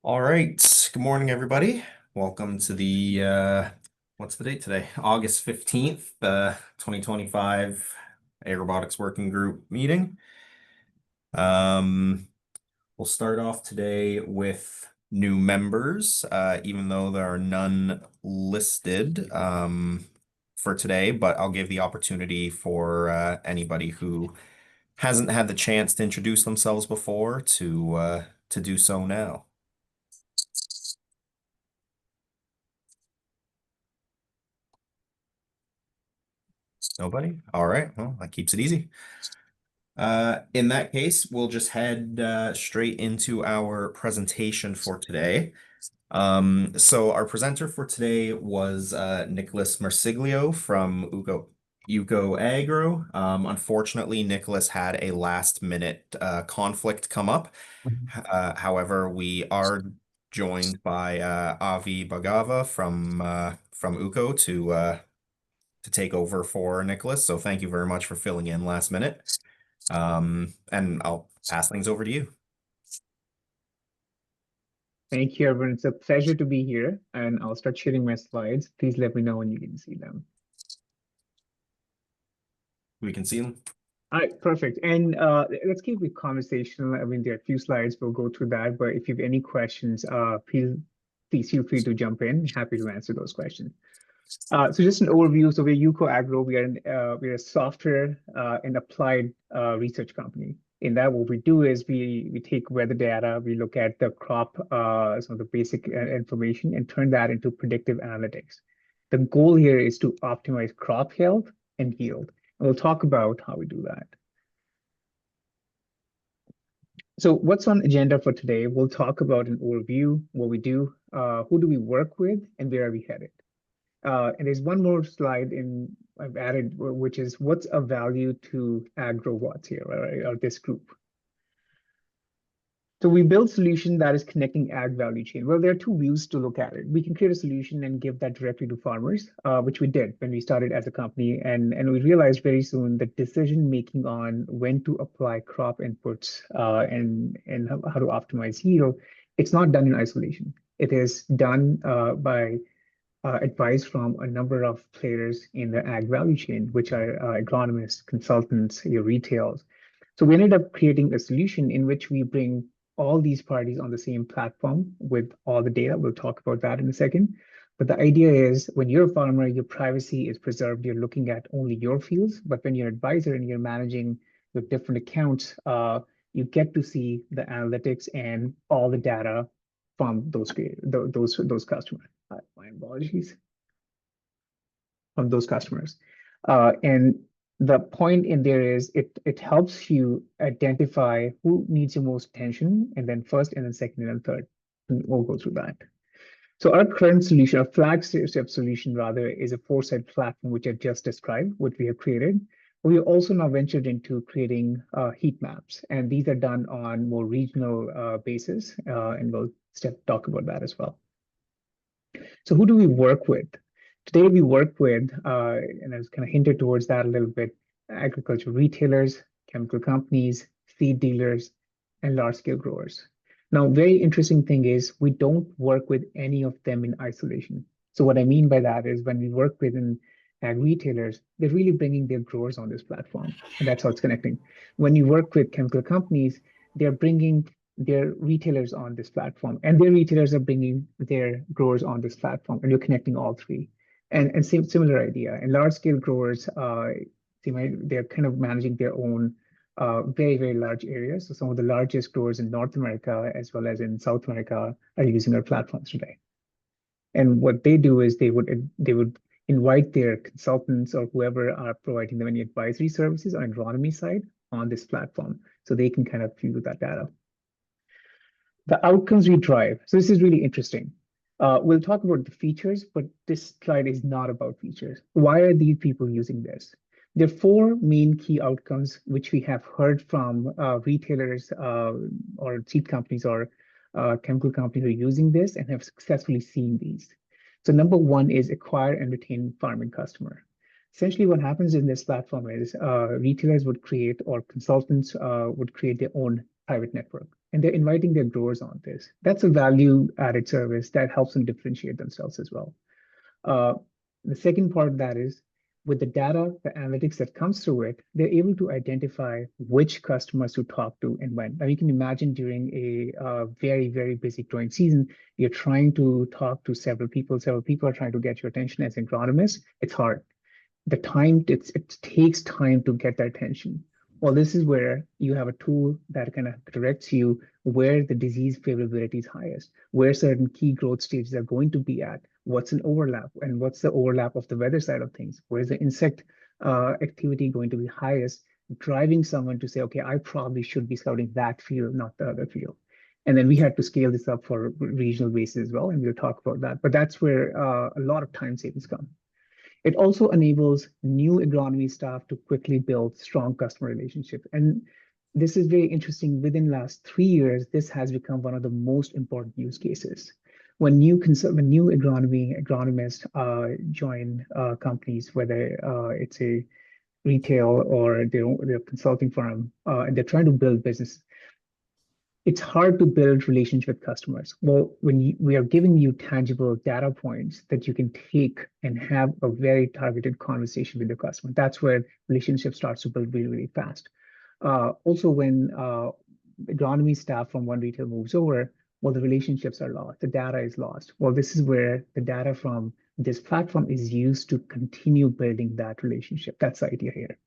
All right. Good morning, everybody. Welcome to the what's the date today? August 15th, 2025 Aerobotics Working Group meeting. Um, we'll start off today with new members, even though there are none listed for today, but I'll give the opportunity for anybody who hasn't had the chance to introduce themselves before to do so now. Nobody? All right. Well, that keeps it easy. In that case, we'll just head straight into our presentation for today. So our presenter for today was Nicholas Marsiglio from UKKO Agro. Unfortunately, Nicholas had a last minute conflict come up. However, we are joined by Avi Bhagava from UKO to take over for Nicholas. So thank you very much for filling in last minute. And I'll pass things over to you. Thank you, everyone. It's a pleasure to be here, and I'll start sharing my slides. Please let me know when you can see them. We can see them. All right, perfect. And let's keep it conversational. I mean, there are a few slides. We'll go through that. But if you have any questions, please feel free to jump in. Happy to answer those questions. So just an overview. So we're UKKO Agro. We're a software and applied research company. In that, what we do is we take weather data, we look at the crop, some of the basic information, and turn that into predictive analytics. The goal here is to optimize crop health and yield. And we'll talk about how we do that. So what's on agenda for today? We'll talk about an overview, what we do, who do we work with, and where are we headed. And there's one more slide I've added, which is what's of value to AgroWatts here, right, or this group. So we build solution that is connecting ag value chain. Well, there are two views to look at it. We can create a solution and give that directly to farmers, which we did when we started as a company. And we realized very soon that decision making on when to apply crop inputs and how to optimize yield, it's not done in isolation. It is done by advice from a number of players in the ag value chain, which are agronomists, consultants, your retails. So we ended up creating a solution in which we bring all these parties on the same platform with all the data. We'll talk about that in a second. But the idea is when you're a farmer, your privacy is preserved. You're looking at only your fields. But when you're an advisor and you're managing with different accounts, you get to see the analytics and all the data from those customers. My apologies. From those customers. And the point in there is it helps you identify who needs your most attention, and then first, and then second, and then third. And we'll go through that. So our current solution, our flagship solution rather, is a foresight platform, which I've just described, what we have created. We also now ventured into creating heat maps, and these are done on more regional basis, and we'll talk about that as well. So who do we work with? Today we work with, and I was kind of hinted towards that a little bit, agricultural retailers, chemical companies, seed dealers, and large-scale growers. Now, very interesting thing is we don't work with any of them in isolation. So what I mean by that is when we work with ag retailers, they're really bringing their growers on this platform, and that's how it's connecting. When you work with chemical companies, they're bringing their retailers on this platform, and their retailers are bringing their growers on this platform, and you're connecting all three. And similar idea. And large scale growers, they're kind of managing their own very, very large areas. So some of the largest growers in North America as well as in South America are using our platforms today. And what they do is they would invite their consultants or whoever are providing them any advisory services on agronomy side on this platform, so they can kind of view that data. The outcomes we drive. So this is really interesting. We'll talk about the features, but this slide is not about features. Why are these people using this? There are four main key outcomes which we have heard from retailers or seed companies or chemical companies who are using this and have successfully seen these. So number one is acquire and retain farming customer. Essentially what happens in this platform is retailers would create or consultants would create their own private network. and they're inviting their growers on this. That's a value added service that helps them differentiate themselves as well. Uh, the second part of that is with the data, the analytics that comes through it, they're able to identify which customers to talk to and when. Now, you can imagine during a very, very busy growing season, you're trying to talk to several people are trying to get your attention as agronomists. It's hard. It takes time to get their attention. Well, this is where you have a tool that kind of directs you where the disease favorability is highest, where certain key growth stages are going to be at, what's an overlap, and what's the overlap of the weather side of things, where's the insect activity going to be highest, driving someone to say, okay, I probably should be scouting that field, not the other field. And then we had to scale this up for regional basis as well, and we'll talk about that. But that's where a lot of time savings come. It also enables new agronomy staff to quickly build strong customer relationships. And this is very interesting. Within last 3 years, this has become one of the most important use cases. When new agronomists join companies, whether it's a retail or they're a consulting firm, and they're trying to build business, it's hard to build relationship with customers. Well, we are giving you tangible data points that you can take and have a very targeted conversation with the customer. That's where relationship starts to build really, really fast. Also, when agronomy staff from one retail moves over, well, the relationships are lost. The data is lost. Well, this is where the data from this platform is used to continue building that relationship. That's the idea here.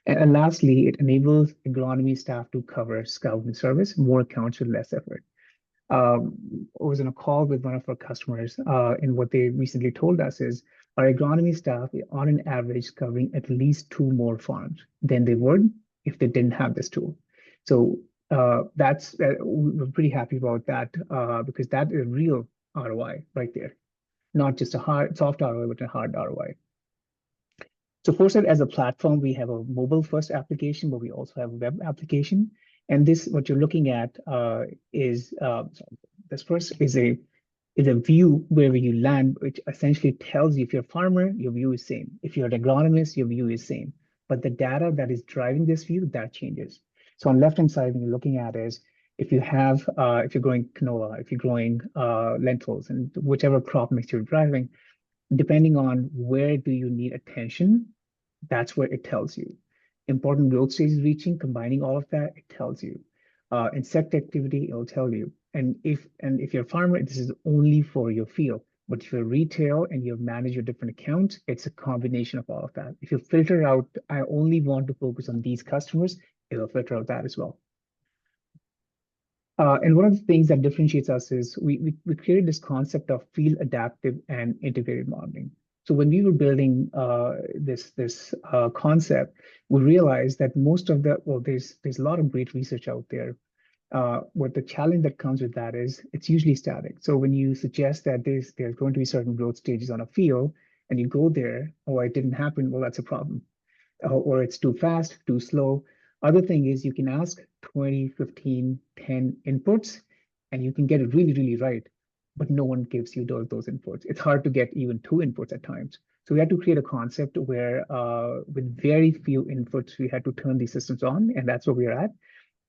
And lastly, it enables agronomy staff to cover scout and service more accounts with less effort. I was on a call with one of our customers, and what they recently told us is our agronomy staff, on an average, covering at least 2 more farms than they would if they didn't have this tool. So we're pretty happy about that because that is real ROI right there, not just a soft ROI, but a hard ROI. So Foresight as a platform, we have a mobile first application, but we also have a web application. And this, what you're looking at this first is a view where you land, which essentially tells you if you're a farmer, your view is same. If you're an agronomist, your view is same. But the data that is driving this view, that changes. So on left-hand side, when you're looking at is if you're growing canola, if you're growing lentils, and whichever crop mix you're driving, depending on where do you need attention, that's where it tells you. Important growth stages reaching, combining all of that, it tells you. Insect activity, it'll tell you. And if you're a farmer, this is only for your field. But if you're retail and you manage your different accounts, it's a combination of all of that. If you filter out, I only want to focus on these customers, it'll filter out that as well. And one of the things that differentiates us is we created this concept of field adaptive and integrated modeling. So when we were building this concept, we realized that there's a lot of great research out there. What the challenge that comes with that is it's usually static. So when you suggest that there's going to be certain growth stages on a field and you go there, or it didn't happen, well, that's a problem. Or it's too fast, too slow. Other thing is you can ask 20, 15, 10 inputs, and you can get it really, really right, but no one gives you those inputs. It's hard to get even 2 inputs at times. So we had to create a concept where with very few inputs, we had to turn these systems on, and that's where we're at.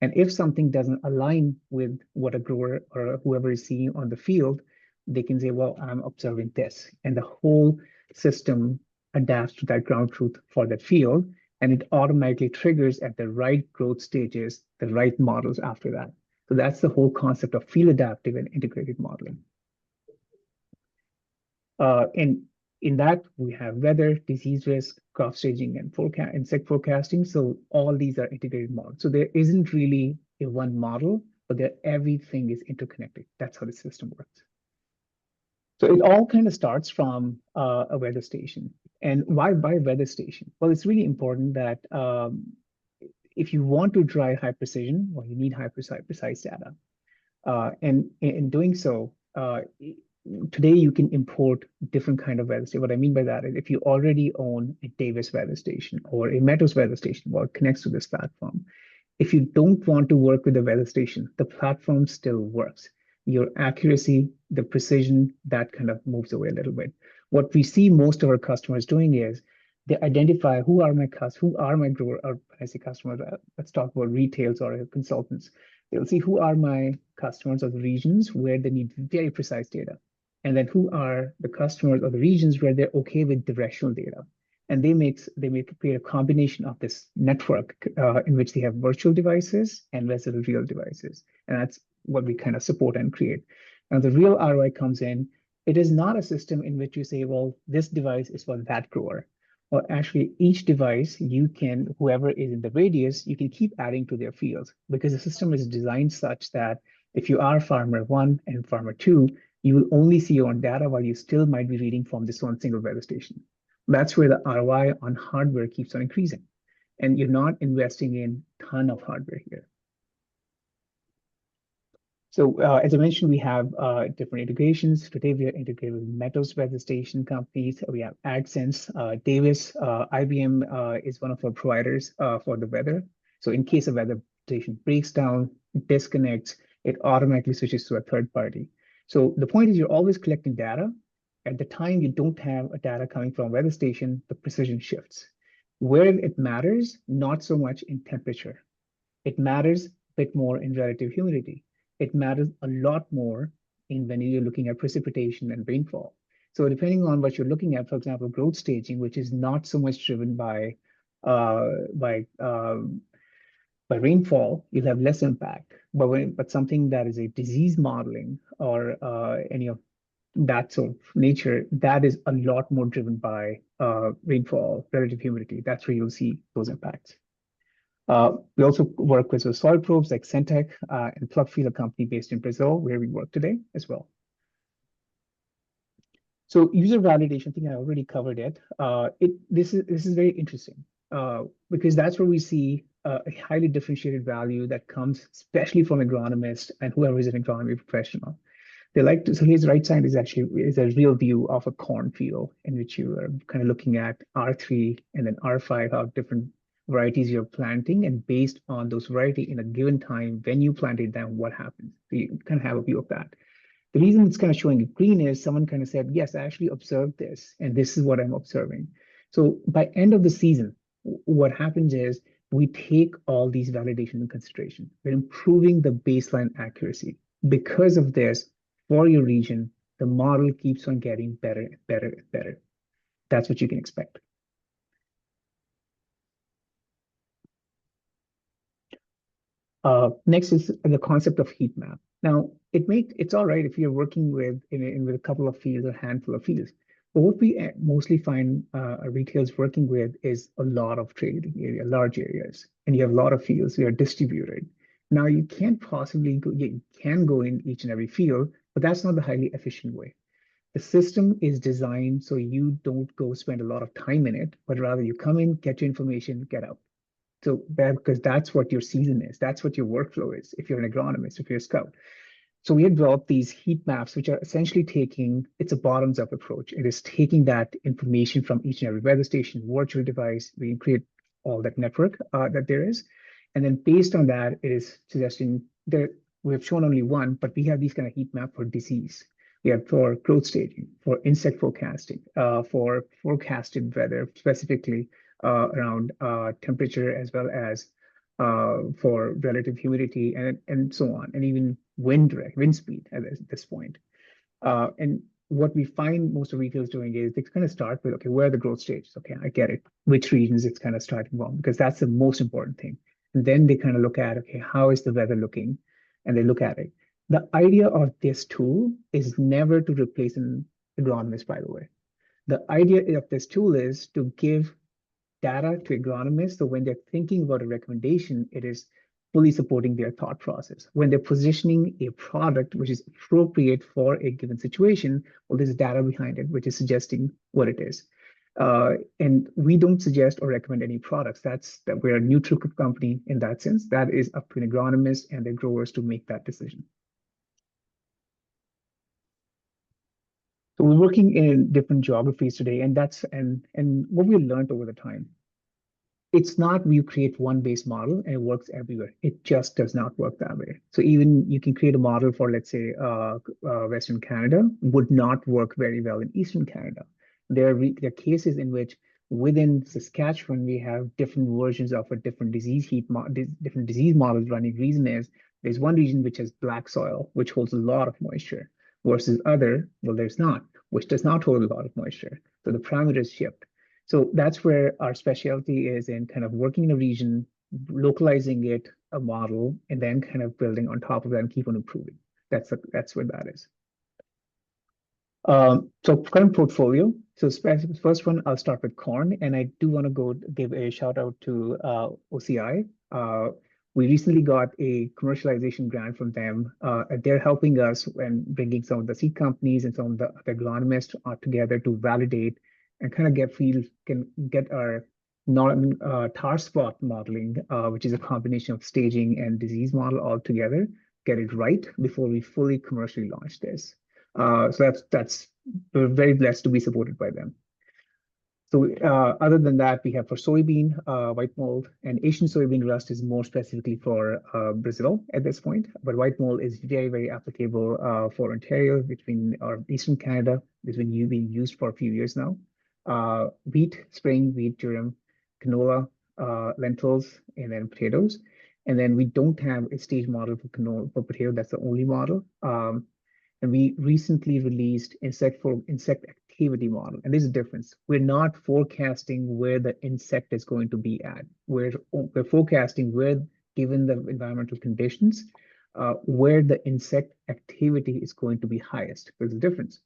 And if something doesn't align with what a grower or whoever is seeing on the field, they can say, well, I'm observing this. And the whole system adapts to that ground truth for that field, and it automatically triggers at the right growth stages, the right models after that. So that's the whole concept of field adaptive and integrated modeling. And in that, we have weather, disease risk, crop staging, and insect forecasting. So all these are integrated models. So there isn't really a one model, but everything is interconnected. That's how the system works. So it all kind of starts from a weather station. And why weather station? Well, it's really important that if you want to drive high precision, well, you need precise data. And in doing so, today you can import different kind of weather station. What I mean by that is if you already own a Davis weather station or a Meadows weather station, well, it connects to this platform. If you don't want to work with the weather station, the platform still works. Your accuracy, the precision, that kind of moves away a little bit. What we see most of our customers doing is they identify who are my grower, or when I say customers, let's talk about retails or consultants. They'll see who are my customers or the regions where they need very precise data. And then who are the customers or the regions where they're okay with directional data. And they create a combination of this network in which they have virtual devices and real devices. And that's what we kind of support and create. Now the real ROI comes in. It is not a system in which you say, well, this device is for that grower. Or actually, each device you can, whoever is in the radius, you can keep adding to their fields because the system is designed such that if you are farmer one and farmer two, you will only see your own data while you still might be reading from this one single weather station. That's where the ROI on hardware keeps on increasing. And you're not investing in a ton of hardware here. So as I mentioned, we have different integrations. Today, we are integrated with Meadows weather station companies. We have AdSense, Davis, IBM is one of our providers for the weather. So in case a weather station breaks down, disconnects, it automatically switches to a third party. So the point is you're always collecting data. At the time you don't have a data coming from a weather station, the precision shifts. Where it matters, not so much in temperature. It matters a bit more in relative humidity. It matters a lot more in when you're looking at precipitation and rainfall. So depending on what you're looking at, for example, growth staging, which is not so much driven uh, by by rainfall, you'll have less impact. But something that is a disease modeling or any of that sort of nature, that is a lot more driven by rainfall, relative humidity. That's where you'll see those impacts. We also work with soil probes like Centec and Plugfield, a company based in Brazil, where we work today as well. So user validation, I think I already covered it. This is very interesting because that's where we see a highly differentiated value that comes especially from agronomists and whoever is an agronomy professional. They like to, so his right side is a real view of a cornfield in which you are kind of looking at R3 and then R5, how different varieties you're planting, and based on those variety in a given time, when you planted them, what happens? So you kind of have a view of that. The reason it's kind of showing green is someone kind of said, yes, I actually observed this, and this is what I'm observing. So by end of the season, what happens is we take all these validation in consideration. We're improving the baseline accuracy. Because of this, for your region, the model keeps on getting better and better and better. That's what you can expect. Next is the concept of heat map. Now, it's all right if you're working with with a couple of fields or a handful of fields. But what we mostly find retailers working with is a lot of trading area, large areas, and you have a lot of fields that are distributed. Now, you can't possibly go, you can go in each and every field, but that's not the highly efficient way. The system is designed so you don't go spend a lot of time in it, but rather you come in, get your information, get out. So because that's what your season is, that's what your workflow is. If you're an agronomist, if you're a scout. So we have developed these heat maps, which are essentially it's a bottoms-up approach. It is taking that information from each and every weather station, virtual device. We create all that network that there is. And then based on that, it is suggesting that we have shown only one, but we have these kind of heat map for disease. We have for growth staging, for insect forecasting, for forecasted weather, specifically around temperature, as well as for relative humidity and so on, and even wind speed at this point. And what we find most of retailers doing is they kind of start with, okay, where are the growth stages? Okay, I get it. Which regions it's kind of starting from, because that's the most important thing. And then they kind of look at, okay, how is the weather looking? And they look at it. The idea of this tool is never to replace an agronomist, by the way. The idea of this tool is to give data to agronomists. So when they're thinking about a recommendation, it is fully supporting their thought process. When they're positioning a product which is appropriate for a given situation, well, there's data behind it, which is suggesting what it is. And we don't suggest or recommend any products. That we're a neutral company in that sense. That is up to an agronomist and their growers to make that decision. So we're working in different geographies today, and and what we learned over the time. It's not you create one base model and it works everywhere. It just does not work that way. So even you can create a model for, let's say, Western Canada would not work very well in Eastern Canada. There are cases in which within Saskatchewan we have different versions of a different disease models running. Reason is There's one region which has black soil, which holds a lot of moisture, versus other, well, there's not, which does not hold a lot of moisture. So the parameters shift. So that's where our specialty is in kind of working in a region, localizing it, a model, and then kind of building on top of that and keep on improving. That's what that is. So current portfolio. So first one, I'll start with corn, and I do want to go give a shout out to OCI. We recently got a commercialization grant from them. They're helping us when bringing some of the seed companies and some of the agronomists together to validate and kind of get our non tar spot modeling, which is a combination of staging and disease model all together, get it right before we fully commercially launch this. So that's we're very blessed to be supported by them. So other than that, we have for soybean, white mold, and Asian soybean rust is more specifically for Brazil at this point. But white mold is very, very applicable for Ontario, between or Eastern Canada. It's been being used for a few years now. Wheat, spring, wheat, durum, canola, lentils, and then potatoes. And then we don't have a stage model for canola for potato. That's the only model. And we recently released insect activity model. And there's a difference. We're not forecasting where the insect is going to be at. We're forecasting where, given the environmental conditions, where the insect activity is going to be highest. There's a difference.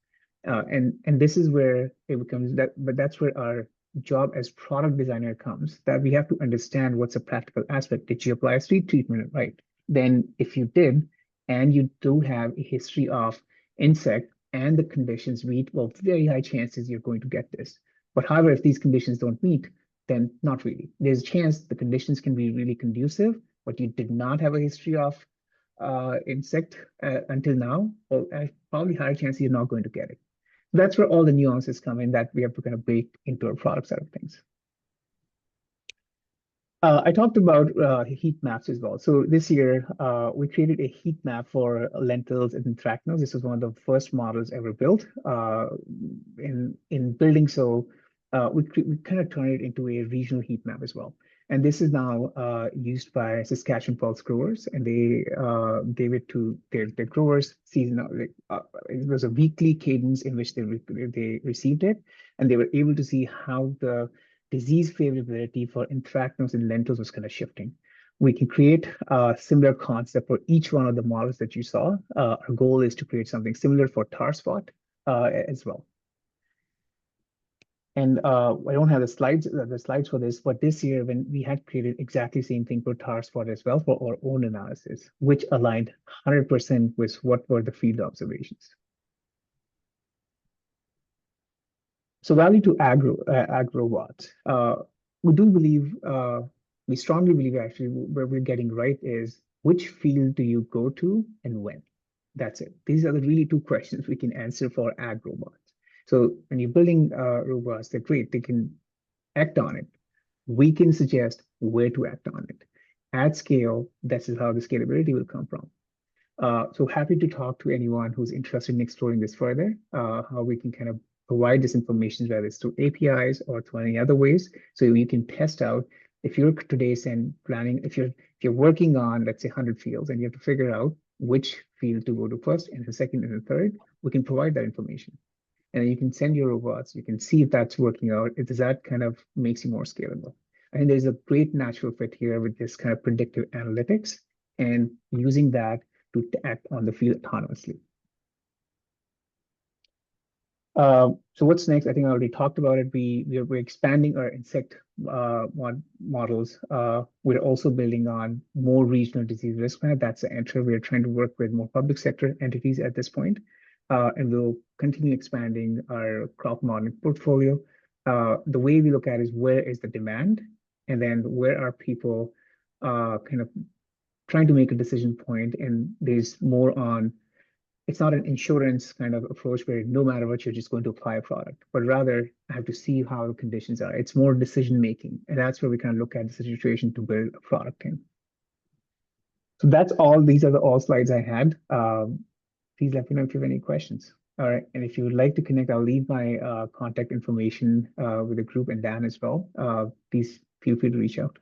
And this is where it becomes that, but that's where our job as product designer comes, that we have to understand what's a practical aspect. Did you apply a seed treatment right? Then if you did, and you do have a history of insect and the conditions meet, well, very high chances you're going to get this. But however, if these conditions don't meet, then not really. There's a chance the conditions can be really conducive, but you did not have a history of insect until now, well, probably higher chance you're not going to get it. That's where all the nuances come in that we have to kind of bake into our product side of things. I talked about heat maps as well. So this year, we created a heat map for lentils and anthracnose. This was one of the first models ever built. In building so, we kind of turned it into a regional heat map as well. And this is now used by Saskatchewan pulse growers, and they gave it to their growers seasonal. It was a weekly cadence in which they received it, and they were able to see how the disease favorability for anthracnose and lentils was kind of shifting. We can create a similar concept for each one of the models that you saw. Our goal is to create something similar for tar spot as well. And I don't have the slides for this, but this year when we had created exactly the same thing for tar spot as well for our own analysis, which aligned 100% with what were the field observations. So value to agro what? We do believe, we strongly believe actually where we're getting right is which field do you go to and when? That's it. These are the really two questions we can answer for ag robots. So when you're building robots, they're great. They can act on it. We can suggest where to act on it. At scale, this is how the scalability will come from. So happy to talk to anyone who's interested in exploring this further, how we can kind of provide this information, whether it's through APIs or through any other ways, so you can test out if you're today planning, if you're working on, let's say, 100 fields, and you have to figure out which field to go to first, and the second, and the third. We can provide that information, and then you can send your robots. You can see if that's working out. If that kind of makes you more scalable. I think there's a great natural fit here with this kind of predictive analytics and using that to act on the field autonomously. So what's next? I think I already talked about it. We're expanding our insect models. We're also building on more regional disease risk management. That's the enter. We're trying to work with more public sector entities at this point. And we'll continue expanding our crop modeling portfolio. The way we look at it is where is the demand, and then where are people kind of trying to make a decision point, and there's more on, it's not an insurance kind of approach where no matter what, you're just going to apply a product, but rather I have to see how the conditions are. It's more decision making, and that's where we kind of look at the situation to build a product in. So that's all. These are all slides I had. Please let me know if you have any questions. All right, and if you would like to connect, I'll leave my contact information with the group and Dan as well. Please feel free to reach out.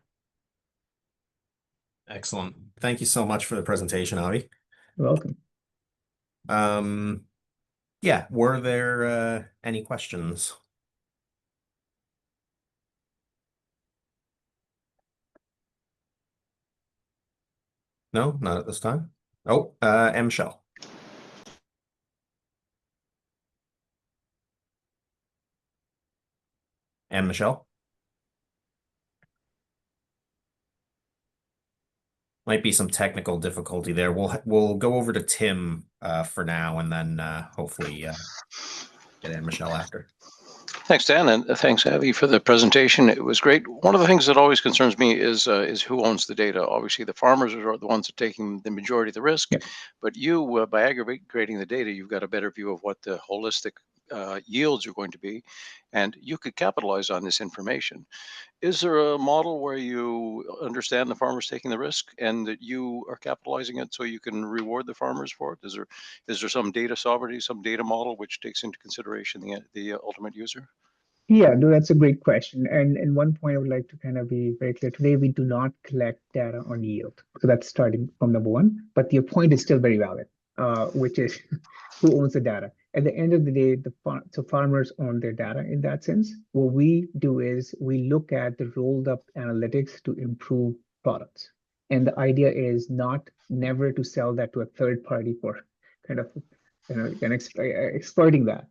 Excellent. Thank you so much for the presentation, Avi. You're welcome. Um, yeah, were there any questions? No, not at this time. Oh, M. Shell. And Michelle. Might be some technical difficulty there. We'll go over to Tim for now, and then hopefully get in Michelle after. Thanks, Dan, and thanks, Avi, for the presentation. It was great. One of the things that always concerns me is who owns the data. Obviously, the farmers are the ones that are taking the majority of the risk, Yeah. but you, by aggregating the data, you've got a better view of what the holistic yields are going to be, and you could capitalize on this information. Is there a model where you understand the farmers taking the risk and that you are capitalizing it so you can reward the farmers for it? Is there some data sovereignty, some data model which takes into consideration the ultimate user? Yeah, no, that's a great question. And one point I would like to kind of be very clear. Today, we do not collect data on yield. So that's starting from number one. But your point is still very valid, which is who owns the data. At the end of the day, so farmers own their data in that sense. What we do is we look at the rolled up analytics to improve products. And the idea is not never to sell that to a third party for kind of exploiting that.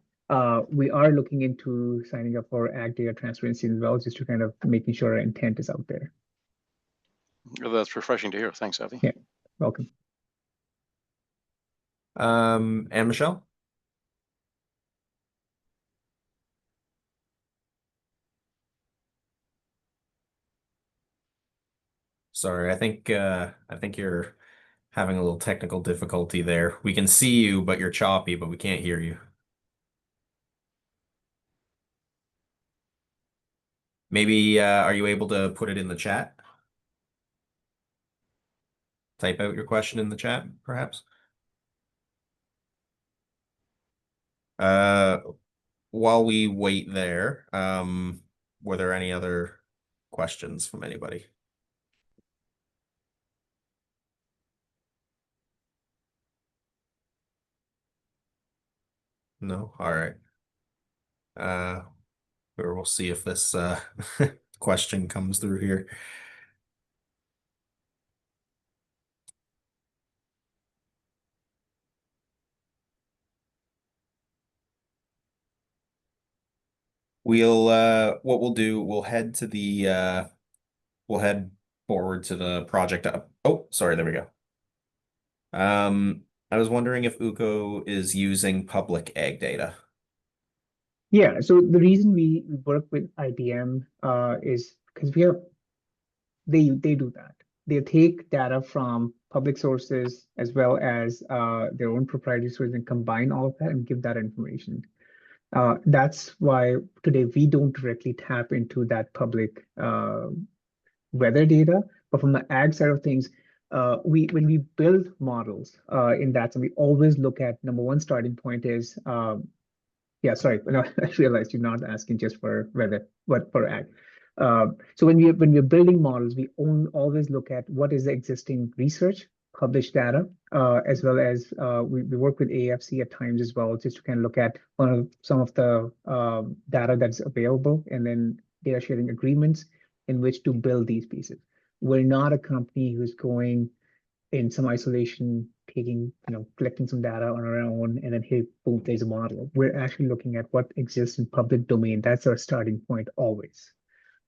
We are looking into signing up for ag data transparency as well, just to kind of making sure our intent is out there. That's refreshing to hear. Thanks, Avi. Yeah, welcome. And Michelle? Sorry, I think you're having a little technical difficulty there. We can see you, but you're choppy, but we can't hear you. Maybe are you able to put it in the chat? Type out your question in the chat, perhaps? Uh, while we wait there, were there any other questions from anybody? No? All right. Or we'll see if this question comes through here. What we'll do, we'll head forward to the project up. Oh, sorry, there we go. I was wondering if UKKO is using public ag data. Yeah, so the reason we work with IBM is because they do that. They take data from public sources as well as their own proprietary sources and combine all of that and give that information. That's why today we don't directly tap into that public weather data. But from the ag side of things, we when we build models in that, so we always look at number one starting point is yeah, sorry, no, I realized you're not asking just for weather, but for ag. So when we're building models, we always look at what is the existing research, published data, as well as we work with AFC at times as well, just to kind of look at some of the data that's available, and then data sharing agreements in which to build these pieces. We're not a company who's going in some isolation, taking, collecting some data on our own, and then hey, boom, there's a model. We're actually looking at what exists in public domain. That's our starting point always.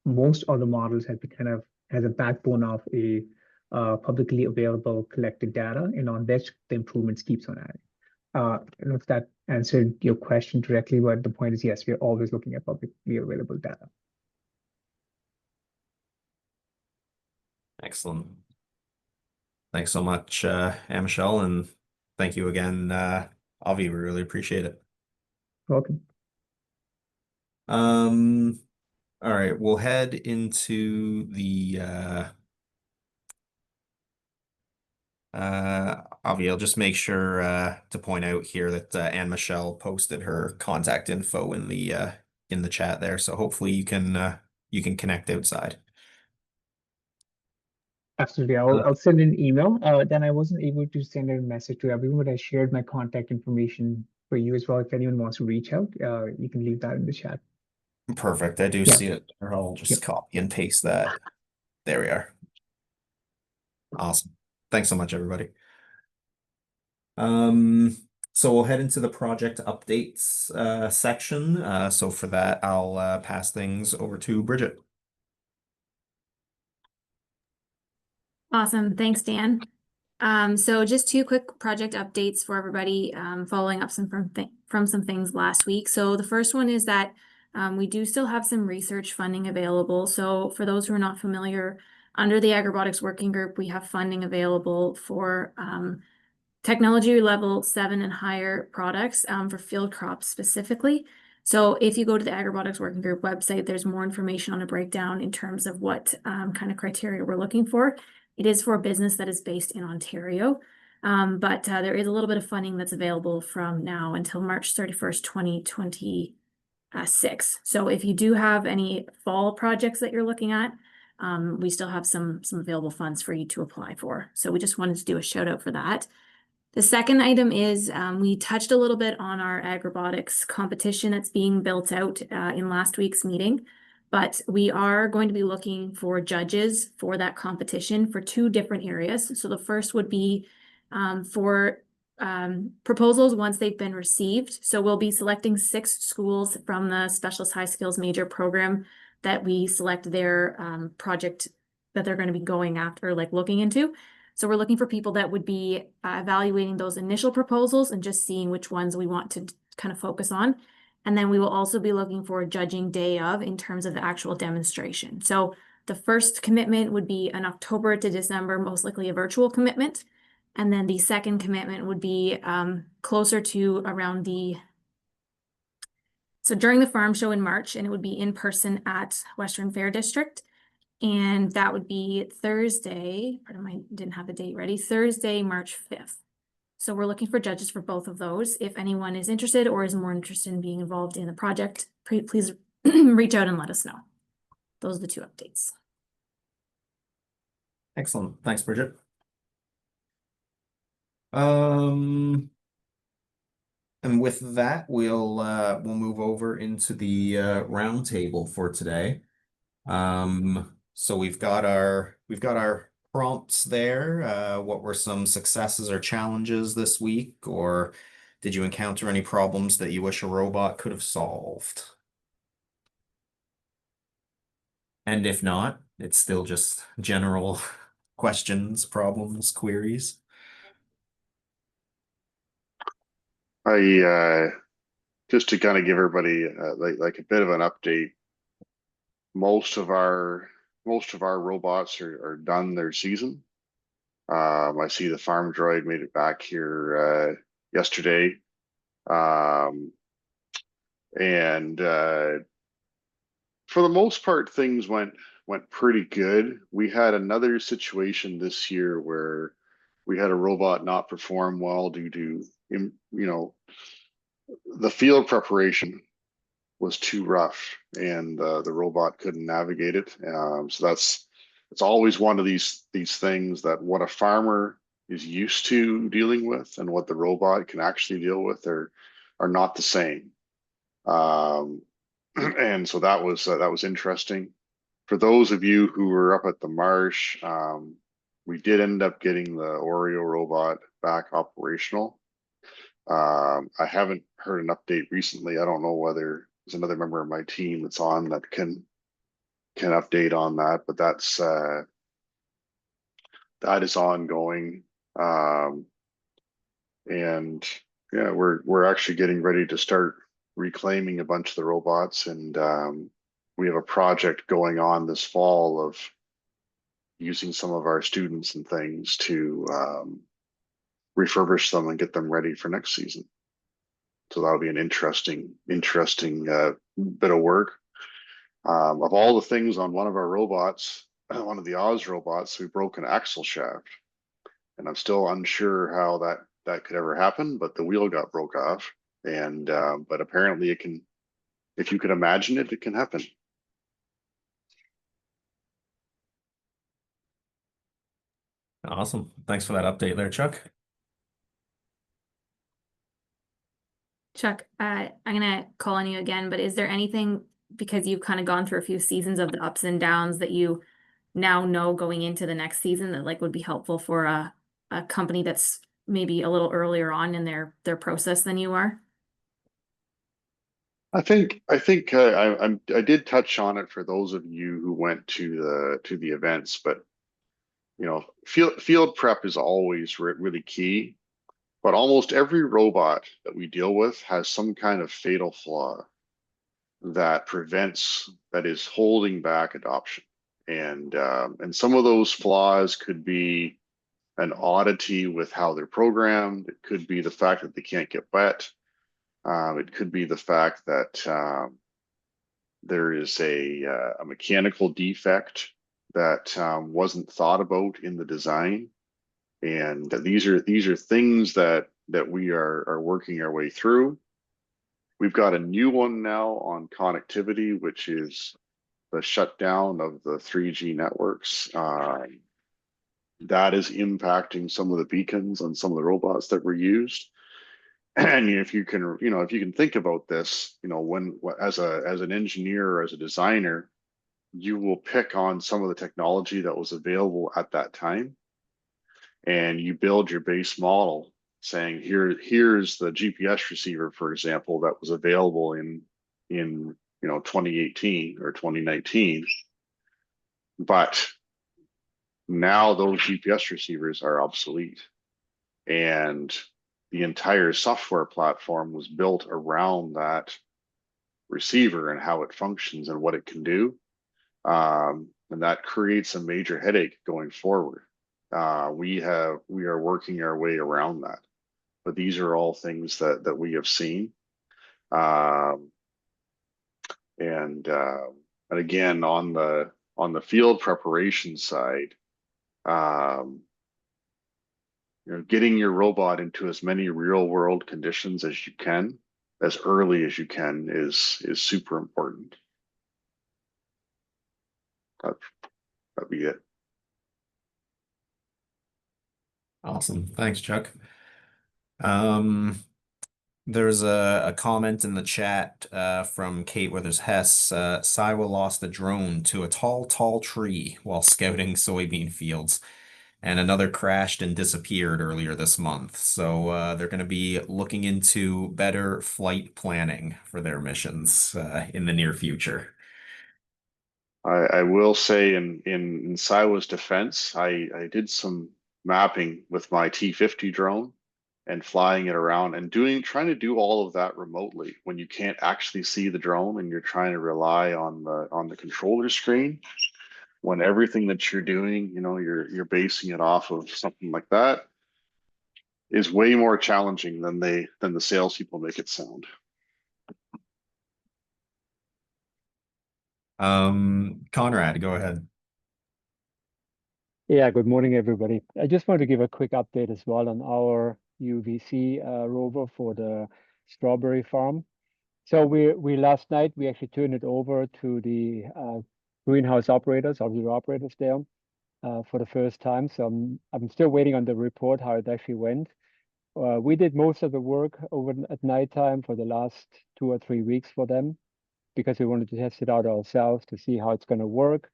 Most of the models have been kind of has a backbone of a publicly available collected data, and on which the improvements keeps on adding. I don't know if that answered your question directly, but the point is, yes, we are always looking at publicly available data. Excellent. Thanks so much, Michelle, and thank you again, Avi. We really appreciate it. Welcome. All right, we'll head into the Avi, I'll just make sure to point out here that Anne Michelle posted her contact info in the chat there, so hopefully you can connect outside. Absolutely. I'll send an email. Then I wasn't able to send a message to everyone, but I shared my contact information for you as well. If anyone wants to reach out, you can leave that in the chat. Perfect. I do Yeah. see it. Or I'll just Yep. copy and paste that. There we are. Awesome. Thanks so much, everybody. So we'll head into the project updates section. So for that, I'll pass things over to Bridget. Awesome. Thanks, Dan. So just two quick project updates for everybody, following up from some things last week. So the first one is that we do still have some research funding available. So for those who are not familiar, under the Agrobotics Working Group, we have funding available for technology level 7 and higher products for field crops specifically. So if you go to the Agrobotics Working Group website, there's more information on a breakdown in terms of what kind of criteria we're looking for. It is for a business that is based in Ontario, but there is a little bit of funding that's available from now until March 31st, 2026. So if you do have any fall projects that you're looking at, we still have some available funds for you to apply for. So we just wanted to do a shout out for that. The second item is we touched a little bit on our agrobotics competition that's being built out in last week's meeting, but we are going to be looking for judges for that competition for two different areas. So the first would be for proposals once they've been received. So we'll be selecting 6 schools from the Specialist High Skills Major program that we select their project that they're going to be going after, like looking into. So we're looking for people that would be evaluating those initial proposals and just seeing which ones we want to kind of focus on. And then we will also be looking for a judging day of in terms of the actual demonstration. So the first commitment would be an October to December, most likely a virtual commitment. And then the second commitment would be closer to around so during the farm show in March, and it would be in person at Western Fair District. And that would be Thursday, pardon, I didn't have the date ready, Thursday, March 5th. So we're looking for judges for both of those. If anyone is interested or is more interested in being involved in the project, please reach out and let us know. Those are the two updates. Excellent. Thanks, Bridget. And with that, we'll move over into the roundtable for today. So we've got our prompts there. What were some successes or challenges this week, or did you encounter any problems that you wish a robot could have solved? And if not, it's still just general questions, problems, queries. Just to kind of give everybody like a bit of an update. Most of our robots are done their season. I see the farm droid made it back here yesterday, and for the most part, things went pretty good. We had another situation this year where we had a robot not perform well due to the field preparation was too rough, and the robot couldn't navigate it. So it's always one of these things that what a farmer is used to dealing with and what the robot can actually deal with are not the same. And so that was interesting. For those of you who were up at the marsh, we did end up getting the Oreo robot back operational. I haven't heard an update recently. I don't know whether there's another member of my team that's on that can update on that, but that is ongoing. And yeah, we're actually getting ready to start reclaiming a bunch of the robots, and we have a project going on this fall of using some of our students and things to refurbish them and get them ready for next season. So that'll be an interesting bit of work. Of all the things on one of our robots, one of the Oz robots, we broke an axle shaft, and I'm still unsure how that could ever happen. But the wheel got broke off, and but apparently it can. If you can imagine it, it can happen. Awesome. Thanks for that update there, Chuck. Chuck, I'm gonna call on you again, but is there anything, because you've kind of gone through a few seasons of the ups and downs, that you now know going into the next season that like would be helpful for a company that's maybe a little earlier on in their process than you are? I think I did touch on it for those of you who went to the events, but field prep is always really key. But almost every robot that we deal with has some kind of fatal flaw that is holding back adoption, and some of those flaws could be an oddity with how they're programmed. It could be the fact that they can't get wet. It could be the fact that there is a mechanical defect that wasn't thought about in the design, and these are things that we are working our way through. We've got a new one now on connectivity, which is the shutdown of the 3G networks. That is impacting some of the beacons on some of the robots that were used. And if you can think about this, when as an engineer or as a designer, you will pick on some of the technology that was available at that time, and you build your base model saying here's the GPS receiver, for example, that was available in 2018 or 2019, but now those GPS receivers are obsolete, and the entire software platform was built around that receiver and how it functions and what it can do. And that creates a major headache going forward. We are working our way around that, but these are all things that we have seen. And again, on the field preparation side, getting your robot into as many real world conditions as you can, as early as you can, is super important. That'd be it. Awesome. Thanks, Chuck. There's a comment in the chat from Kate Withers Hess. Siwa lost a drone to a tall tree while scouting soybean fields, and another crashed and disappeared earlier this month. So they're going to be looking into better flight planning for their missions in the near future. I will say in Siwa's defense, I did some mapping with my T50 drone and flying it around and trying to do all of that remotely when you can't actually see the drone and you're trying to rely on the controller screen, when everything that you're doing, you're basing it off of something like that, is way more challenging than the salespeople make it sound. Conrad, go ahead. Yeah, good morning, everybody. I just want to give a quick update as well on our UVC rover for the strawberry farm. So we last night we actually turned it over to the greenhouse operators, auxiliary operators there for the first time. So I'm still waiting on the report how it actually went. We did most of the work over at nighttime for the last 2 or 3 weeks for them, because we wanted to test it out ourselves to see how it's going to work.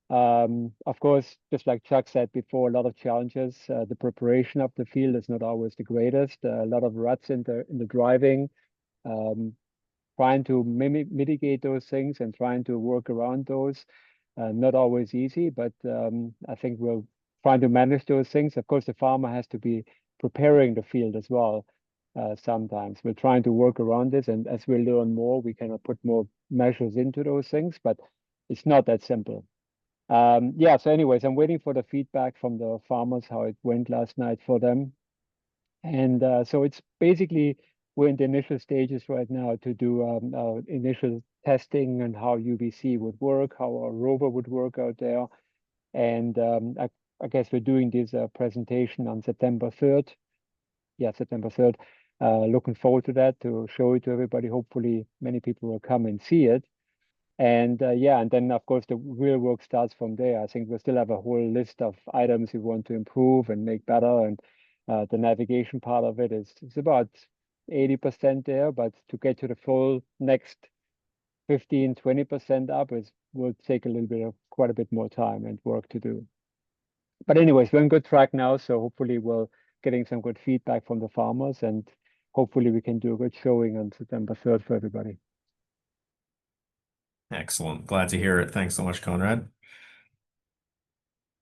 Of course, just like Chuck said before, a lot of challenges. The preparation of the field is not always the greatest. A lot of ruts in the driving. Trying to mitigate those things and trying to work around those. Not always easy, but I think we'll try to manage those things. Of course, the farmer has to be preparing the field as well. Sometimes we're trying to work around this, and as we learn more, we can put more measures into those things, but it's not that simple. Yeah, so anyways, I'm waiting for the feedback from the farmers, how it went last night for them. And so it's basically, we're in the initial stages right now to do initial testing and how UVC would work, how our rover would work out there. And I guess we're doing this presentation on September 3rd. Yeah, September 3rd. Looking forward to that, to show it to everybody. Hopefully many people will come and see it. And yeah, and then of course the real work starts from there. I think we still have a whole list of items we want to improve and make better, and the navigation part of it is about 80% there, but to get to the full next 15-20% up will take a little bit of quite a bit more time and work to do. But anyways, we're on good track now, so hopefully we'll getting some good feedback from the farmers, and hopefully we can do a good showing on September 3rd for everybody. Excellent. Glad to hear it. Thanks so much, Conrad.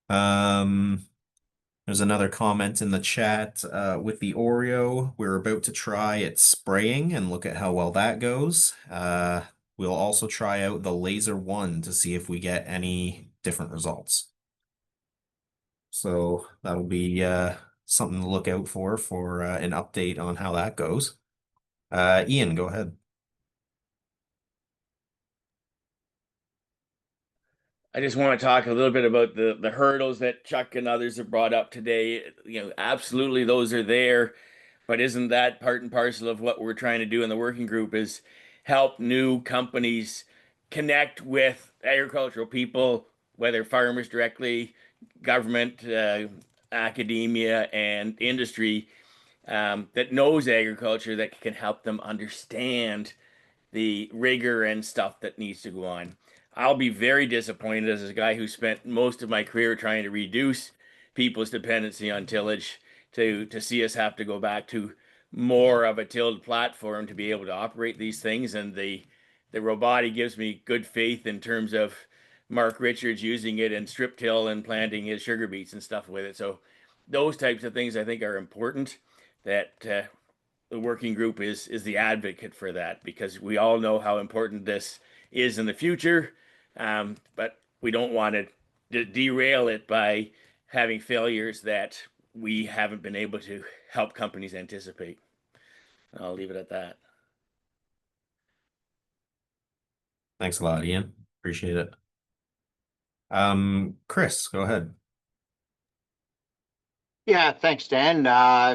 There's another comment in the chat. With the Oreo, we're about to try its spraying and look at how well that goes. We'll also try out the Laser 1 to see if we get any different results. So that'll be something to look out for an update on how that goes. Ian, go ahead. I just want to talk a little bit about the hurdles that Chuck and others have brought up today. You know, absolutely those are there, but isn't that part and parcel of what we're trying to do in the working group is help new companies connect with agricultural people, whether farmers directly, government, academia, and industry that knows agriculture that can help them understand the rigor and stuff that needs to go on. I'll be very disappointed as a guy who spent most of my career trying to reduce people's dependency on tillage to see us have to go back to more of a tilled platform to be able to operate these things. And the robotic gives me good faith in terms of Mark Richards using it in strip till and planting his sugar beets and stuff with it. So those types of things I think are important that the working group is the advocate for that, because we all know how important this is in the future, but we don't want to derail it by having failures that we haven't been able to help companies anticipate. I'll leave it at that. Thanks a lot, Ian. Appreciate it. Chris, go ahead. Yeah, thanks, Dan.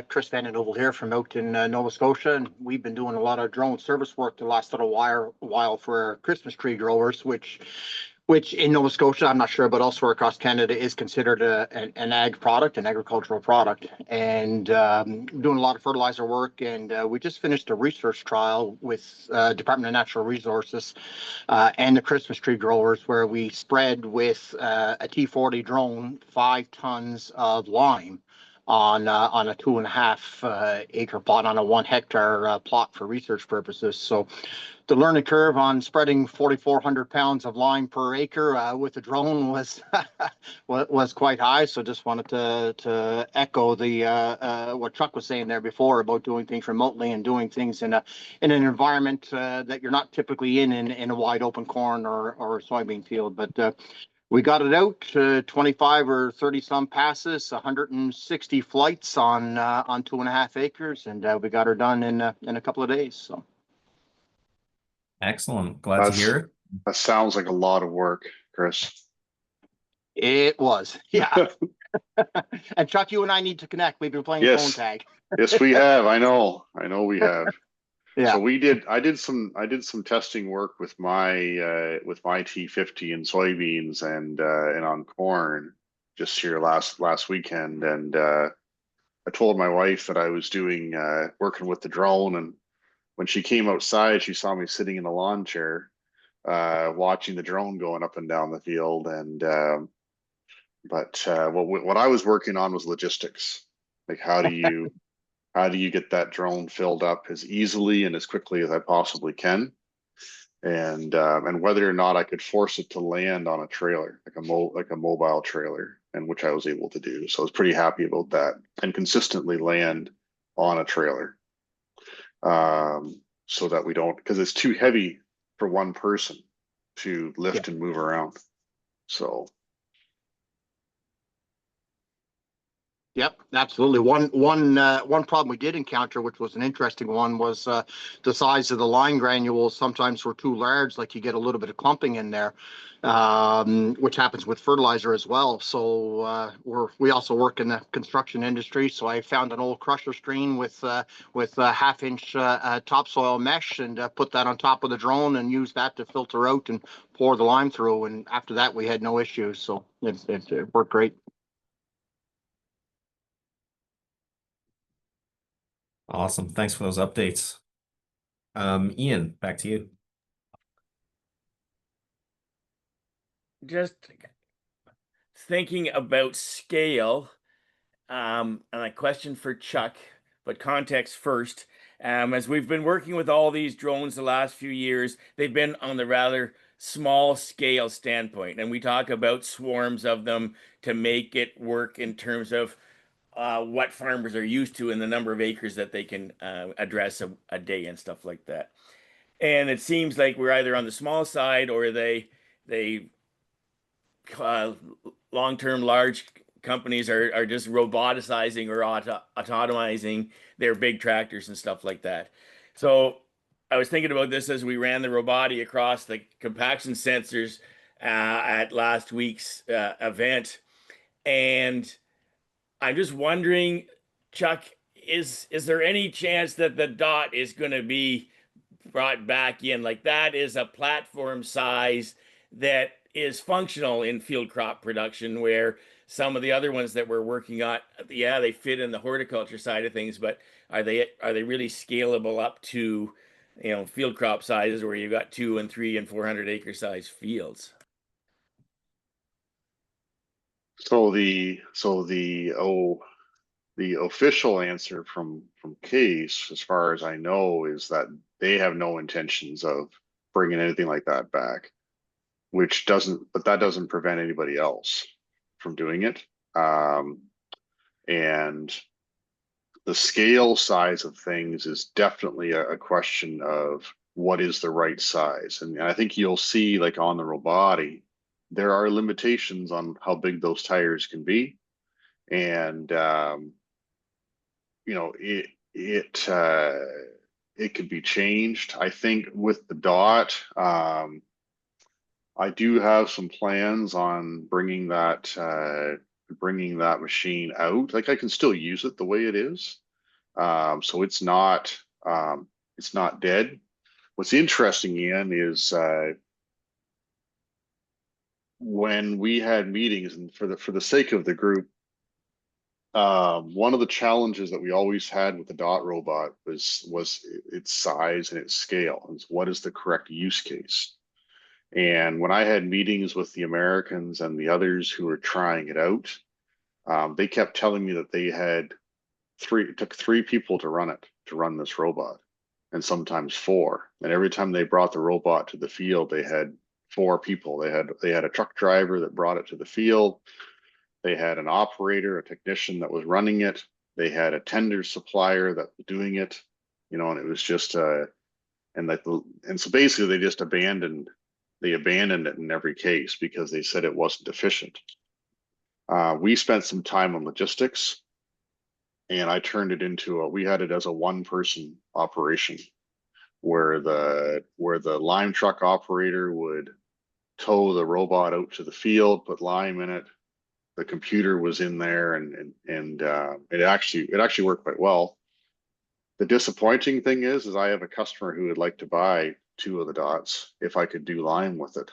Chris Van Oval here from out in Nova Scotia, and we've been doing a lot of drone service work the last little while for Christmas tree growers, which in Nova Scotia, I'm not sure, but elsewhere across Canada is considered an ag product, an agricultural product. And doing a lot of fertilizer work, and we just finished a research trial with Department of Natural Resources and the Christmas tree growers, where we spread with a T40 drone 5 tons of lime on a 2.5 acre plot, on a 1 hectare plot for research purposes. So the learning curve on spreading 4,400 pounds of lime per acre with a drone was quite high. So just wanted to echo the what Chuck was saying there before about doing things remotely and doing things in an environment that you're not typically in a wide open corn or soybean field. But we got it out, 25 or 30 some passes, 160 flights on 2.5 acres, and we got her done in a couple of days. So Excellent. Glad to hear it. That sounds like a lot of work, Chris. it was, yeah. And Chuck, you and I need to connect. We've been playing phone tag. Yes, we have. I know we have. Yeah. So I did some testing work with my T50 and soybeans and on corn just here last weekend, and I told my wife that I was doing working with the drone, and when she came outside, she saw me sitting in a lawn chair watching the drone going up and down the field. And what I was working on was logistics, like how do you get that drone filled up as easily and as quickly as I possibly can, and whether or not I could force it to land on a trailer, like a mobile trailer, and which I was able to do. So I was pretty happy about that, and consistently land on a trailer, so that we don't, because it's too heavy for one person to lift and move around. So Yep, absolutely. One problem we did encounter, which was an interesting one, was the size of the line granules sometimes were too large, like you get a little bit of clumping in there, which happens with fertilizer as well. So we also work in the construction industry, so I found an old crusher screen with a half-inch topsoil mesh and put that on top of the drone and use that to filter out and pour the lime through. And after that, we had no issues, so it worked great. Awesome. Thanks for those updates. Ian, back to you. Just thinking about scale, and a question for Chuck, but context first. As we've been working with all these drones the last few years, they've been on the rather small scale standpoint, and we talk about swarms of them to make it work in terms of what farmers are used to and the number of acres that they can address a day and stuff like that. And it seems like we're either on the small side or they long-term large companies are just roboticizing or autonomizing their big tractors and stuff like that. So I was thinking about this as we ran the robotic across the compaction sensors at last week's event, and I'm just wondering, Chuck, is there any chance that the DOT is going to be brought back in? Like, that is a platform size that is functional in field crop production, where some of the other ones that we're working on, yeah, they fit in the horticulture side of things, but are they really scalable up to, field crop sizes where you've got 2 and 3 and 400 acre size fields? So the official answer from Case, as far as I know, is that they have no intentions of bringing anything like that back, but that doesn't prevent anybody else from doing it. And the scale size of things is definitely a question of what is the right size. And I think you'll see, like on the robotic, there are limitations on how big those tires can be. And it could be changed. I think with the DOT, I do have some plans on bringing that machine out. Like, I can still use it the way it is, so it's not dead. What's interesting, Ian, is when we had meetings, and for the sake of the group, one of the challenges that we always had with the DOT robot was its size and its scale. Is what is the correct use case? And when I had meetings with the Americans and the others who were trying it out, they kept telling me that it took 3 people to run this robot, and sometimes 4. And every time they brought the robot to the field, they had 4 people. They had a truck driver that brought it to the field. They had an operator, a technician that was running it. They had a tender supplier that was doing it, and it was just so basically they just abandoned it in every case because they said it wasn't efficient. We spent some time on logistics, and I turned it into we had it as a 1-person operation where the lime truck operator would tow the robot out to the field, put lime in it. The computer was in there, and it actually worked quite well. The disappointing thing is I have a customer who would like to buy 2 of the DOTs if I could do lime with it,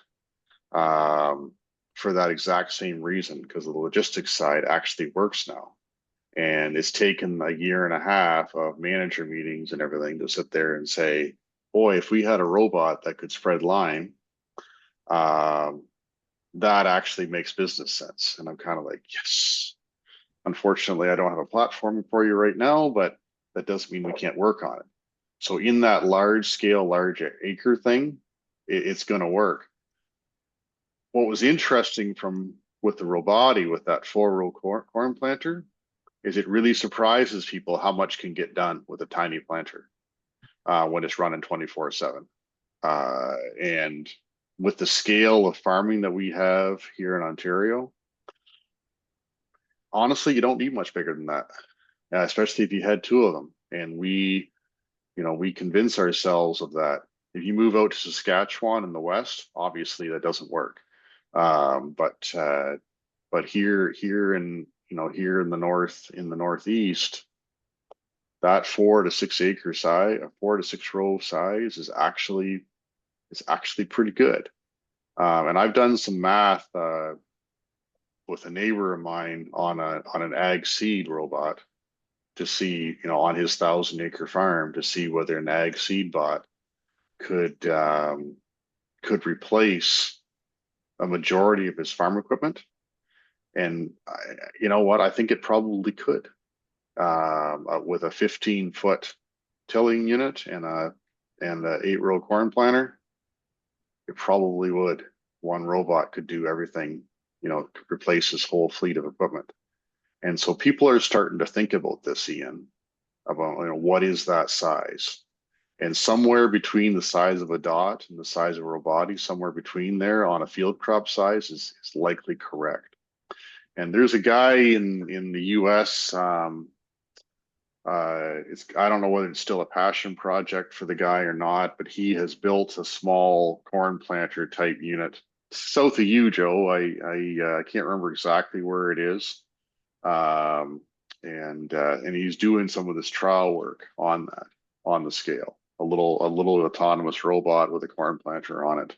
for that exact same reason, because the logistics side actually works now. And it's taken a 1.5 years of manager meetings and everything to sit there and say, boy, if we had a robot that could spread lime, that actually makes business sense. And I'm kind of like, yes. Unfortunately, I don't have a platform for you right now, but that doesn't mean we can't work on it. So in that large scale, large acre thing, it's going to work. What was interesting with the robotic, with that 4-row corn planter, is it really surprises people how much can get done with a tiny planter when it's running 24/7. And with the scale of farming that we have here in Ontario, honestly, you don't need much bigger than that, especially if you had two of them. And we convince ourselves of that. If you move out to Saskatchewan in the west, obviously that doesn't work. But here in here in the northeast, that 4 to 6 acre size, a 4 to 6 row size is actually pretty good. And I've done some math with a neighbor of mine on an ag seed robot to see, on his 1,000 acre farm, to see whether an ag seed bot could replace a majority of his farm equipment. And you know what? I think it probably could, with a 15-foot tilling unit and a 8-row corn planter. It probably would. One robot could do everything, could replace his whole fleet of equipment. And so people are starting to think about this, Ian, about what is that size? And somewhere between the size of a dot and the size of a roboti, somewhere between there on a field crop size is likely correct. And there's a guy in the US, I don't know whether it's still a passion project for the guy or not, but he has built a small corn planter type unit south of you, Joe. I can't remember exactly where it is. And he's doing some of this trial work on that, on the scale, a little autonomous robot with a corn planter on it.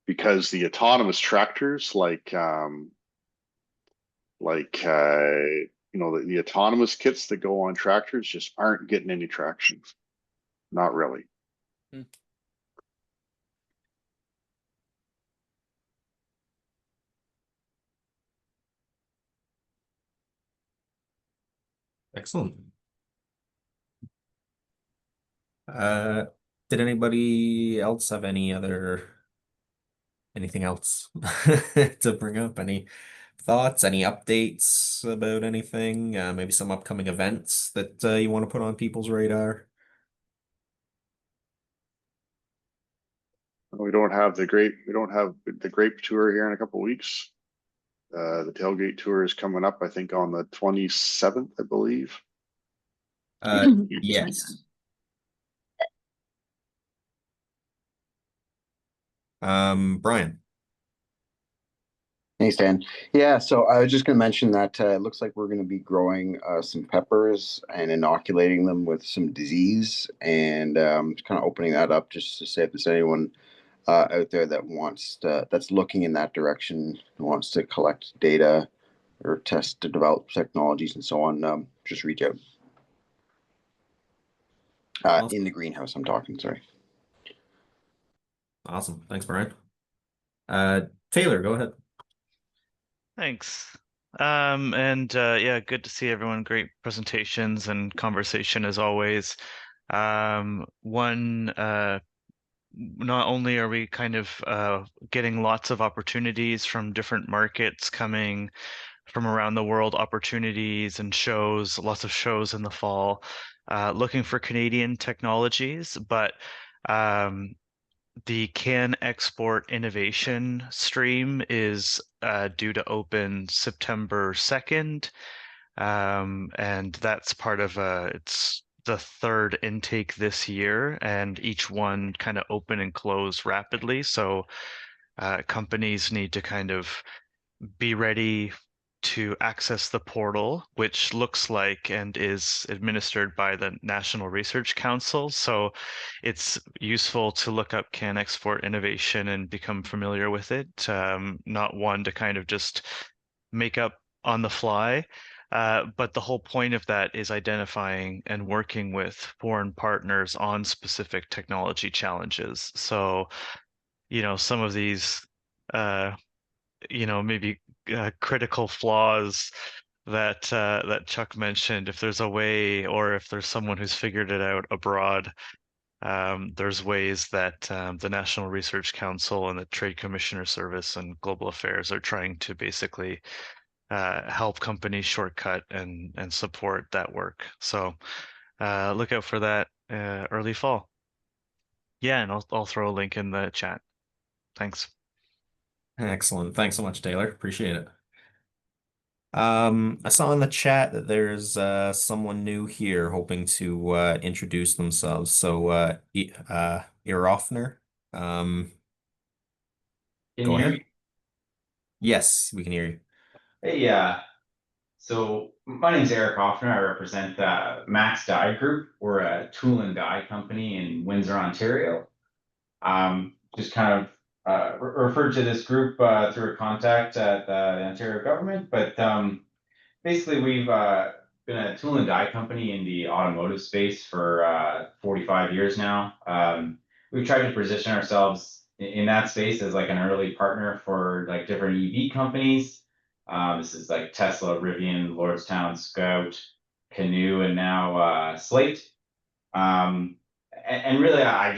Because the autonomous tractors, the autonomous kits that go on tractors just aren't getting any traction. Not really. Excellent. Did anybody else have anything else to bring up? Any thoughts, any updates about anything? Maybe some upcoming events that you want to put on people's radar? We don't have the grape tour here in a couple of weeks. The tailgate tour is coming up, I think, on the 27th, I believe. Yes. Brian. Thanks, Dan. Yeah, so I was just going to mention that it looks like we're going to be growing some peppers and inoculating them with some disease, and kind of opening that up just to say if there's anyone out there that's looking in that direction, who wants to collect data or test to develop technologies and so on, just reach out. Awesome. In the greenhouse, I'm talking. Sorry. Awesome. Thanks, Brian. Taylor, go ahead. Thanks. Yeah, good to see everyone. Great presentations and conversation as always. Not only are we kind of getting lots of opportunities from different markets coming from around the world, opportunities and shows, lots of shows in the fall, looking for Canadian technologies, but the Can Export Innovation stream is due to open September 2nd, and that's part of it's the third intake this year, and each one kind of open and close rapidly. So companies need to kind of be ready to access the portal, which looks like and is administered by the National Research Council. So it's useful to look up Can Export Innovation and become familiar with it, not one to kind of just make up on the fly. But the whole point of that is identifying and working with foreign partners on specific technology challenges. So, some of these, maybe critical flaws that Chuck mentioned, if there's a way, or if there's someone who's figured it out abroad, there's ways that the National Research Council and the Trade Commissioner Service and Global Affairs are trying to basically help companies shortcut and support that work. So look out for that early fall. Yeah, and I'll throw a link in the chat. Thanks. Excellent. Thanks so much, Taylor. Appreciate it. I saw in the chat that there's someone new here hoping to introduce themselves. So Irofner, um, Can go you hear ahead. me? Yes, we can hear you. Hey, so my name's Eric Hoffner. I represent Max Die Group. We're a tool and die company in Windsor, Ontario. Just kind of referred to this group through a contact at the Ontario government, but basically we've been a tool and die company in the automotive space for 45 years now. We've tried to position ourselves in that space as like an early partner for like different EV companies. This is like Tesla, Rivian, Lordstown, Scout, Canoe, and now Slate. And really, I'm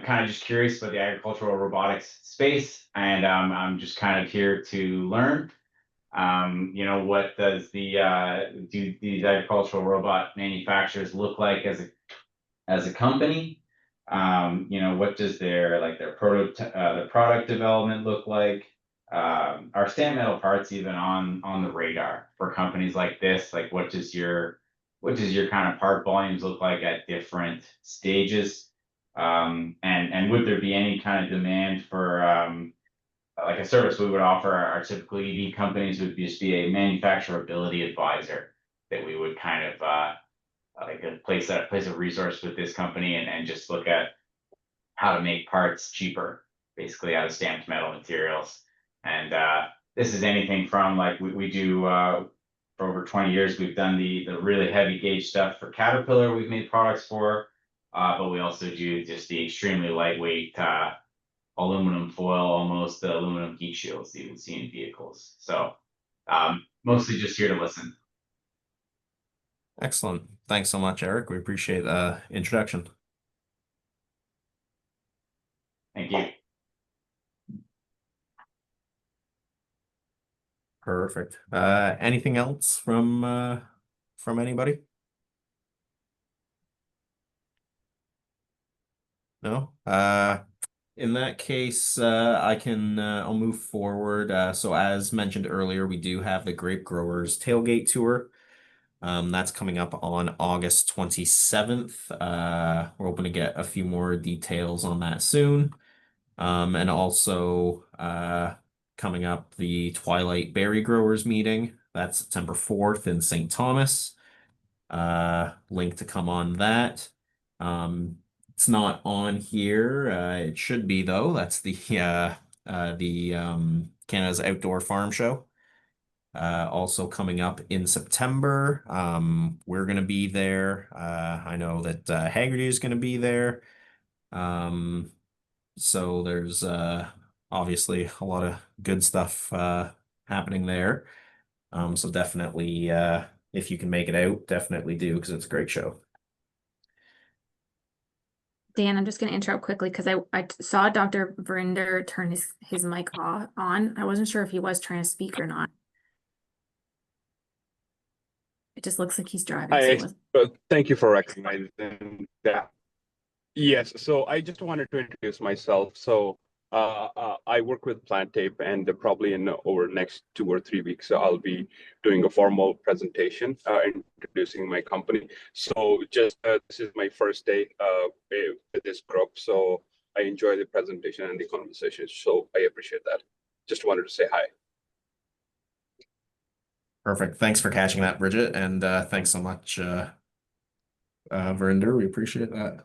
kind of just curious about the agricultural robotics space, and I'm just kind of here to learn. What does do these agricultural robot manufacturers look like as a company? What does their product development look like? Are stamp metal parts even on the radar for companies like this? Like, what does your kind of part volumes look like at different stages? And would there be any kind of demand for like a service we would offer our typical EV companies would just be a manufacturability advisor that we would kind of like a place of resource with this company and just look at how to make parts cheaper, basically out of stamped metal materials. And this is anything from like we do for over 20 years, we've done the really heavy gauge stuff for Caterpillar we've made products for, but we also do just the extremely lightweight aluminum foil, almost the aluminum heat shields that you would see in vehicles. So mostly just here to listen. Excellent. Thanks so much, Eric. We appreciate the introduction. Thank you. Perfect. Anything else from anybody? No? In that case, I'll move forward. So as mentioned earlier, we do have the Grape Growers Tailgate Tour. That's coming up on August 27th. We're hoping to get a few more details on that soon. And also coming up the Twilight Berry Growers meeting. That's September 4th in St. Thomas. Link to come on that. It's not on here. It should be though. That's the Canada's Outdoor Farm Show. Also coming up in September. We're gonna be there. I know that Haggerty is gonna be there. So there's obviously a lot of good stuff happening there. So definitely if you can make it out, definitely do because it's a great show. Dan, I'm just going to interrupt quickly because I saw Dr. Verinder turn his mic on. I wasn't sure if he was trying to speak or not. It just looks like he's driving. Thank you for recognizing that. Yes, so I just wanted to introduce myself. So I work with Plant Tape, and probably in over the next 2 or 3 weeks, I'll be doing a formal presentation introducing my company. So just this is my first day with this group, so I enjoy the presentation and the conversation. So I appreciate that. Just wanted to say hi. Perfect. Thanks for catching that, Bridget, and thanks so much, Verinder. We appreciate that.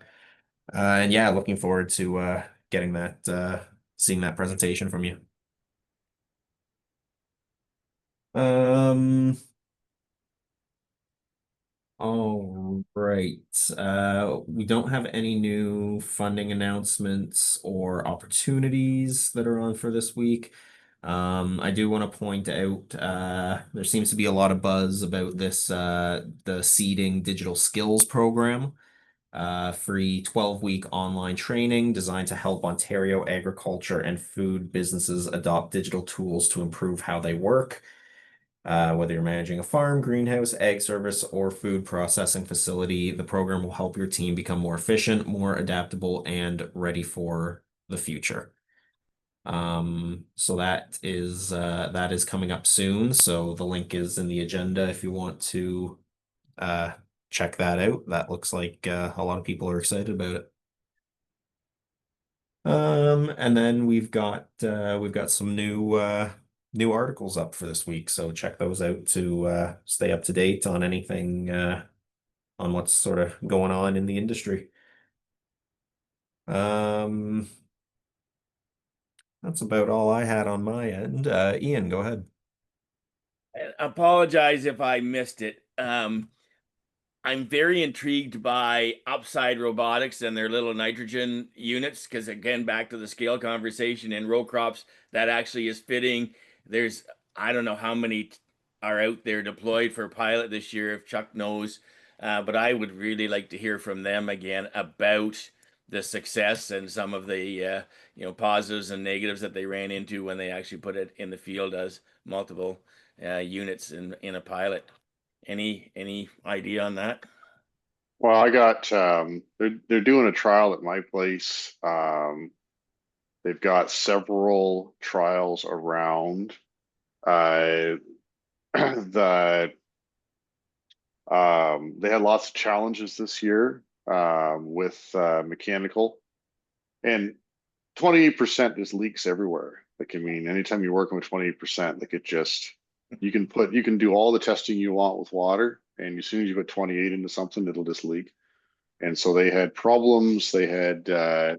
And yeah, looking forward to getting that, seeing that presentation from you. All right. We don't have any new funding announcements or opportunities that are on for this week. I do want to point out there seems to be a lot of buzz about this the Seeding Digital Skills program. Free 12-week online training designed to help Ontario agriculture and food businesses adopt digital tools to improve how they work. Whether you're managing a farm, greenhouse, egg service, or food processing facility, the program will help your team become more efficient, more adaptable, and ready for the future. So that is coming up soon. So the link is in the agenda if you want to check that out. That looks like a lot of people are excited about it. And then we've got some new articles up for this week, so check those out to stay up to date on anything on what's sort of going on in the industry. That's about all I had on my end. Ian, go ahead. I apologize if I missed it. I'm very intrigued by Upside Robotics and their little nitrogen units, because again, back to the scale conversation in row crops, that actually is fitting. There's, I don't know how many are out there deployed for pilot this year, if Chuck knows, but I would really like to hear from them again about the success and some of the positives and negatives that they ran into when they actually put it in the field as multiple units in a pilot. Any idea on that? Well, I got they're doing a trial at my place. They've got several trials around. The they had lots of challenges this year with mechanical, and 28% just leaks everywhere. Like, I mean, anytime you're working with 28%, like it just you can do all the testing you want with water, and as soon as you put 28 into something, it'll just leak. And so they had problems. They had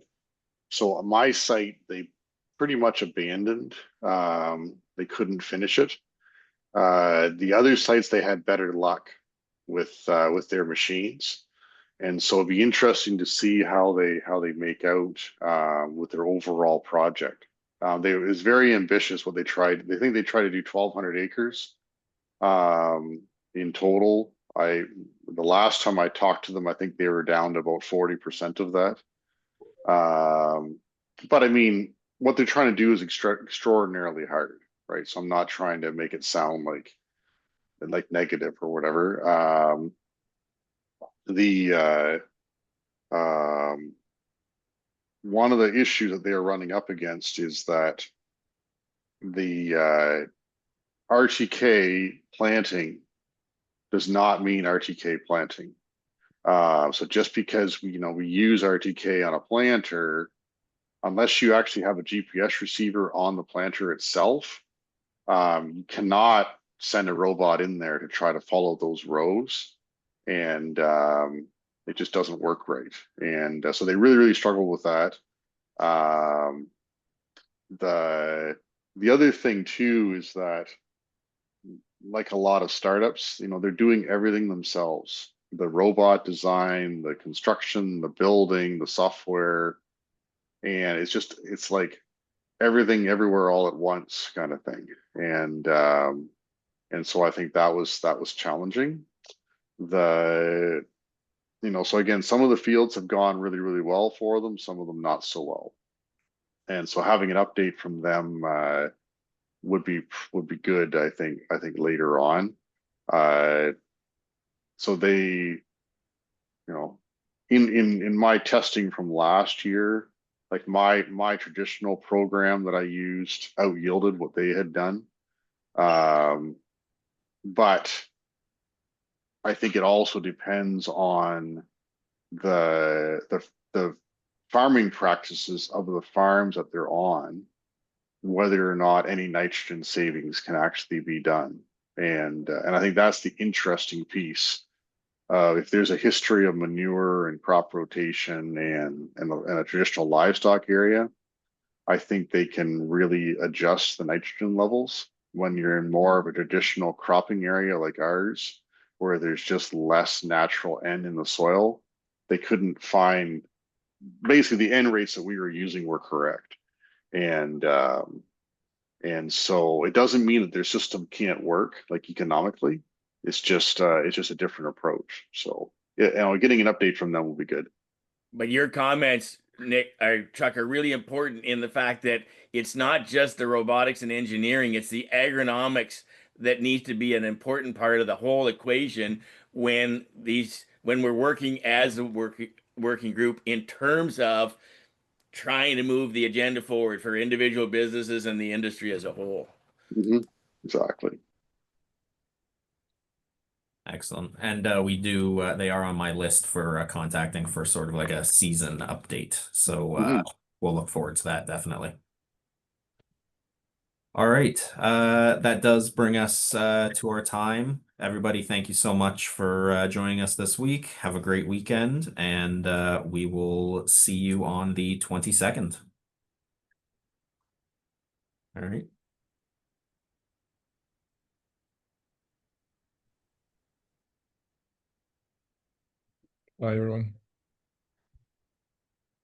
so on my site, they pretty much abandoned. They couldn't finish it. The other sites they had better luck with their machines, and so it'd be interesting to see how they make out with their overall project. It was very ambitious what they tried. They think they tried to do 1,200 acres in total. The last time I talked to them, I think they were down to about 40% of that. But I mean, what they're trying to do is extraordinarily hard, right? So I'm not trying to make it sound like negative or whatever. The one of the issues that they are running up against is that the RTK planting does not mean RTK planting. So just because we use RTK on a planter, unless you actually have a GPS receiver on the planter itself, you cannot send a robot in there to try to follow those rows, and it just doesn't work right. And so they really struggle with that. The other thing too is that, like a lot of startups, they're doing everything themselves. The robot design, the construction, the building, the software, and it's like everything everywhere all at once kind of thing. And so I think that was challenging. So again, some of the fields have gone really well for them, some of them not so well. And so having an update from them would be good, I think later on. So they, in my testing from last year, like my traditional program that I used out yielded what they had done. But I think it also depends on the farming practices of the farms that they're on, whether or not any nitrogen savings can actually be done. And I think that's the interesting piece. If there's a history of manure and crop rotation and a traditional livestock area, I think they can really adjust the nitrogen levels. When you're in more of a traditional cropping area like ours, where there's just less natural N in the soil, they couldn't find, basically the N rates that we were using were correct. And so it doesn't mean that their system can't work like economically. It's just a different approach. So getting an update from them will be good. But your comments, Nick, Chuck, are really important in the fact that it's not just the robotics and engineering, it's the agronomics that needs to be an important part of the whole equation when we're working as a working group in terms of trying to move the agenda forward for individual businesses and the industry as a whole. Exactly. Excellent. And we do, they are on my list for contacting for sort of like a season update. So we'll look forward to that, definitely. All right. That does bring us to our time. Everybody, thank you so much for joining us this week. Have a great weekend, and we will see you on the 22nd. All right. Bye, everyone.